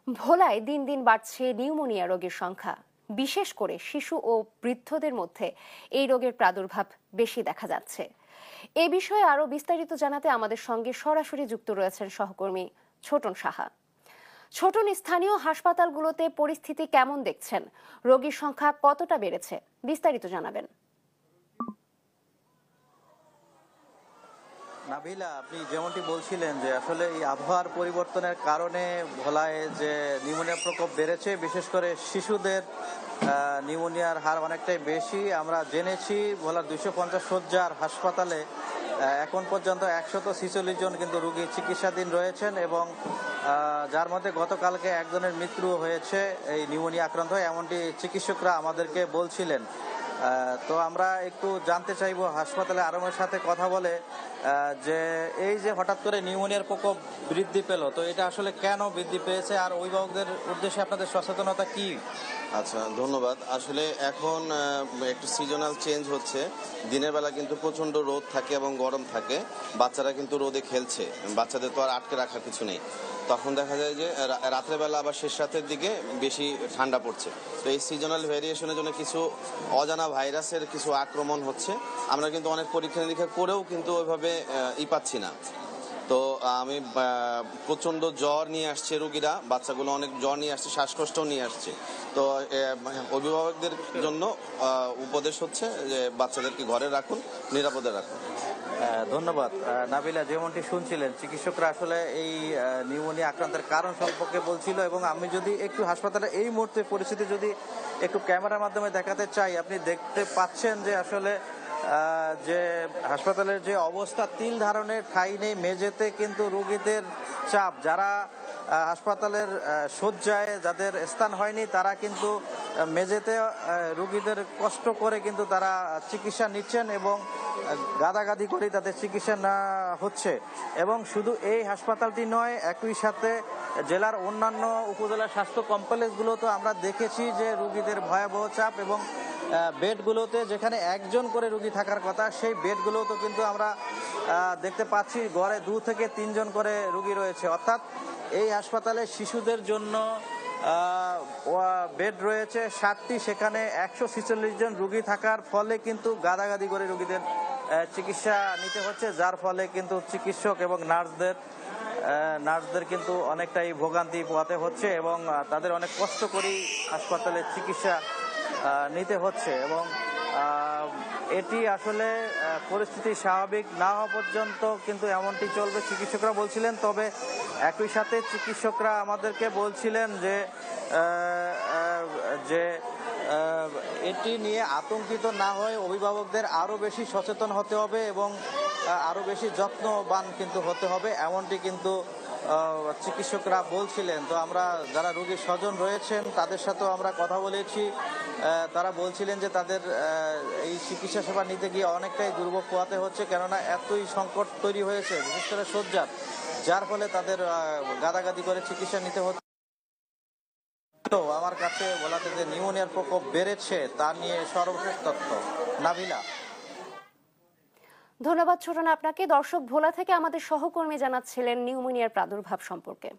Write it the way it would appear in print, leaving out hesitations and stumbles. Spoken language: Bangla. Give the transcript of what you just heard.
ভোলায় দিন দিন বাড়ছে নিউমোনিয়া রোগীর সংখ্যা। বিশেষ করে শিশু ও বৃদ্ধদের মধ্যে এই রোগের প্রাদুর্ভাব বেশি দেখা যাচ্ছে। এ বিষয়ে আরো বিস্তারিত জানাতে আমাদের সঙ্গে সরাসরি যুক্ত রয়েছেন সহকর্মী ছোটন সাহা। ছোটন, স্থানীয় হাসপাতালগুলোতে পরিস্থিতি কেমন দেখছেন? রোগীর সংখ্যা কতটা বেড়েছে? বিস্তারিত জানাবেন। নাবিলা, আপনি যেমনটি বলছিলেন যে আসলে এই আবহাওয়ার পরিবর্তনের কারণে ভোলায় যে নিউমোনিয়া প্রকোপ বেড়েছে, বিশেষ করে শিশুদের নিউমোনিয়ার হার অনেকটাই বেশি। আমরা জেনেছি ভোলার 250 শয্যার হাসপাতালে এখন পর্যন্ত 146 জন কিন্তু রোগী চিকিৎসাধীন রয়েছেন এবং যার মধ্যে গতকালকে একজনের মৃত্যু হয়েছে এই নিউমোনিয়া আক্রান্ত হয়ে, এমনটি চিকিৎসকরা আমাদেরকে বলছিলেন। তো আমরা একটু জানতে চাইবো হাসপাতালে আরমের সাথে কথা বলে যে এই যে হঠাৎ করে নিউমোনিয়ার প্রকোপ বৃদ্ধি পেল, তো এটা আসলে কেন বৃদ্ধি পেয়েছে আর অভিভাবকদের উদ্দেশ্যে আপনাদের সচেতনতা কি? আচ্ছা, ধন্যবাদ। আসলে এখন একটু সিজনাল চেঞ্জ হচ্ছে। দিনের বেলা কিন্তু প্রচণ্ড রোদ থাকে এবং গরম থাকে, বাচ্চারা কিন্তু রোদে খেলছে, বাচ্চাদের তো আর আটকে রাখার কিছু নেই। তখন দেখা যায় যে রাত্রেবেলা আবার শেষ রাতের দিকে বেশি ঠান্ডা পড়ছে। তো এই সিজনাল ভ্যারিয়েশনের জন্য কিছু অজানা ভাইরাসের কিছু আক্রমণ হচ্ছে। আমরা কিন্তু অনেক পরীক্ষা নিরীক্ষা করেও কিন্তু ওইভাবে পাচ্ছি না। তো আমি প্রচণ্ড জ্বর নিয়ে আসছে রুগীরা, বাচ্চাগুলো অনেক জ্বর নিয়ে আসছে, শ্বাসকষ্টও নিয়ে আসছে। তো অভিভাবকদের জন্য উপদেশ হচ্ছে যে বাচ্চাদেরকে ঘরে রাখুন, নিরাপদে রাখুন। ধন্যবাদ। নাবিলা, যেমনটি শুনছিলেন চিকিৎসকরা আসলে এই নিউমোনিয়া আক্রান্তের কারণ সম্পর্কে বলছিল এবং আমি যদি একটু হাসপাতালে এই মুহূর্তে পরিস্থিতি যদি একটু ক্যামেরার মাধ্যমে দেখাতে চাই, আপনি দেখতে পাচ্ছেন যে আসলে যে হাসপাতালের যে অবস্থা, তিল ধারণের ঠাঁই নেই, মেঝেতে কিন্তু রোগীদের চাপ। যারা হাসপাতালের শয্যায় যাদের স্থান হয়নি তারা কিন্তু মেঝেতে রোগীদের কষ্ট করে কিন্তু তারা চিকিৎসা নিচ্ছেন এবং গাদাগাদি করে তাদের চিকিৎসা না হচ্ছে। এবং শুধু এই হাসপাতালটি নয়, একই সাথে জেলার অন্যান্য উপজেলার স্বাস্থ্য কমপ্লেক্সগুলোতে আমরা দেখেছি যে রোগীদের ভয়াবহ চাপ এবং বেডগুলোতে যেখানে একজন করে রোগী থাকার কথা, সেই বেডগুলোতেও কিন্তু আমরা দেখতে পাচ্ছি গড়ে 2 থেকে 3 জন করে রোগী রয়েছে। অর্থাৎ এই হাসপাতালে শিশুদের জন্য বেড রয়েছে 60টি, সেখানে 146 জন রোগী থাকার ফলে কিন্তু গাদাগাদি করে রোগীদের চিকিৎসা নিতে হচ্ছে, যার ফলে কিন্তু চিকিৎসক এবং নার্সদের কিন্তু অনেকটাই ভোগান্তি পোহাতে হচ্ছে এবং তাদের অনেক কষ্ট করেই হাসপাতালে চিকিৎসা নিতে হচ্ছে। এবং এটি আসলে পরিস্থিতি স্বাভাবিক না হওয়া পর্যন্ত কিন্তু এমনটি চলবে, চিকিৎসকরা বলছিলেন। তবে একই সাথে চিকিৎসকরা আমাদেরকে বলছিলেন যে এটি নিয়ে আতঙ্কিত না হয়ে অভিভাবকদের আরও বেশি সচেতন হতে হবে এবং আরও বেশি যত্নবান কিন্তু হতে হবে, এমনটি কিন্তু চিকিৎসকরা বলছিলেন। তো আমরা যারা রোগীর স্বজন রয়েছেন তাদের সাথেও আমরা কথা বলেছি। তারা বলছিলেন যে তাদের এই চিকিৎসা সেবা নিতে গিয়ে অনেকটাই দুর্ভোগ পোহাতে হচ্ছে, কেননা এতই সংকট তৈরি হয়েছে বিশেষ করে শয্যার, যার ফলে তাদের গাদাগাদি করে চিকিৎসা নিতে হচ্ছে। তো আমার কাছে বলাতে যে নিউমোনিয়ার প্রকোপ বেড়েছে তা নিয়ে সর্বশেষ তথ্য। নাবিলা, ধন্যবাদ ছোটন আপনাকে। দর্শক, ভোলা থেকে আমাদের সহকর্মী জানাচ্ছিলেন নিউমোনিয়ার প্রাদুর্ভাব সম্পর্কে।